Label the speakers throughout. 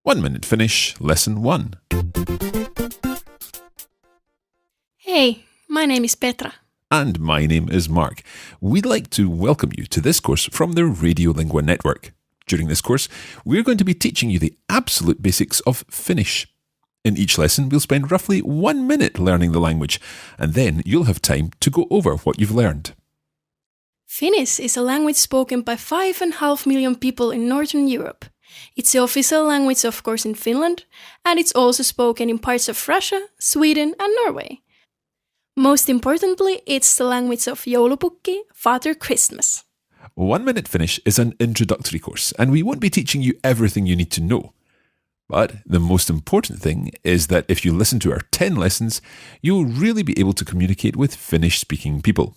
Speaker 1: 1 Minute Finnish, Lesson 1.
Speaker 2: Hey, my name is Petra.
Speaker 1: And my name is Mark. We'd like to welcome you to this course from the Radiolingua Network. During this course, we're going to be teaching you the absolute basics of Finnish. In each lesson, we'll spend roughly 1 minute learning the language, and then you'll have time to go over what you've learned.
Speaker 2: Finnish is a language spoken by 5.5 million people in Northern Europe. It's the official language, of course, in Finland, and it's also spoken in parts of Russia, Sweden, and Norway. Most importantly, it's the language of joulupukki, Father Christmas.
Speaker 1: 1 Minute Finnish is an introductory course, and we won't be teaching you everything you need to know. But the most important thing is that if you listen to our 10 lessons, you'll really be able to communicate with Finnish-speaking people.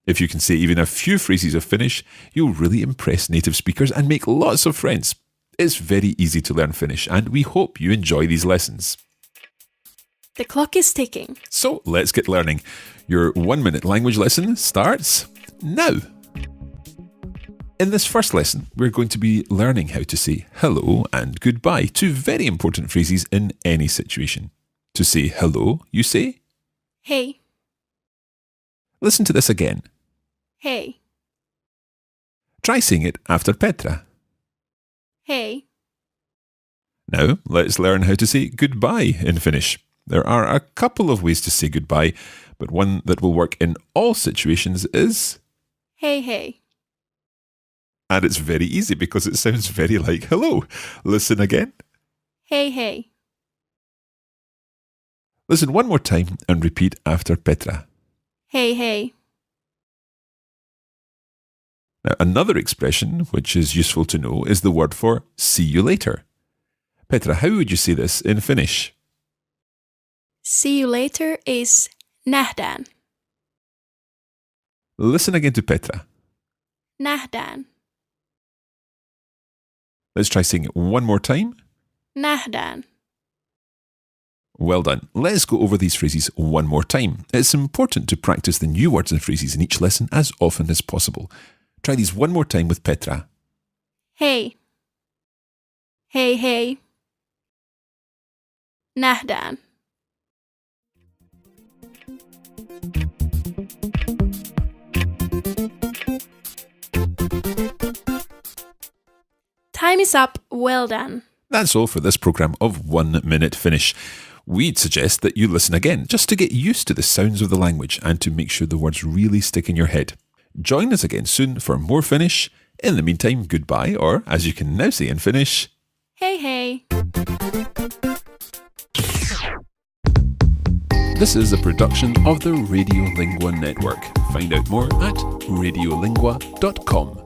Speaker 1: If you can say even a few phrases of Finnish, you'll really impress native speakers and make lots of friends. It's very easy to learn Finnish, and we hope you enjoy these lessons.
Speaker 2: The clock is ticking.
Speaker 1: So let's get learning. Your 1 minute language lesson starts now. In this first lesson, we're going to be learning how to say hello and goodbye, two very important phrases in any situation. To say hello, you say,
Speaker 2: Hey,
Speaker 1: listen to this again.
Speaker 2: hey,
Speaker 1: Try saying it after Petra.
Speaker 2: hey.
Speaker 1: Now, let's learn how to say goodbye in Finnish. There are a couple of ways to say goodbye, but one that will work in all situations is...
Speaker 2: Hey, hey.
Speaker 1: And it's very easy because it sounds very like hello. Listen again.
Speaker 2: Hey, hey.
Speaker 1: Listen one more time and repeat after Petra.
Speaker 2: Hey, hey.
Speaker 1: Now, another expression which is useful to know is the word for see you later. Petra, how would you say this in Finnish?
Speaker 2: See you later is nähdään.
Speaker 1: Listen again to Petra.
Speaker 2: Nähdään.
Speaker 1: Let's try saying it one more time.
Speaker 2: Nähdään.
Speaker 1: Well done. Let's go over these phrases one more time. It's important to practice the new words and phrases in each lesson as often as possible. Try these one more time with Petra.
Speaker 2: Hey. Hey, hey. Nähdään. Time is up. Well done.
Speaker 1: That's all for this programme of 1 Minute Finnish. We'd suggest that you listen again just to get used to the sounds of the language and to make sure the words really stick in your head. Join us again soon for more Finnish. In the meantime, goodbye, or as you can now say in Finnish,
Speaker 2: Hey, hey.
Speaker 1: This is a production of the Radiolingua Network. Find out more at radiolingua.com.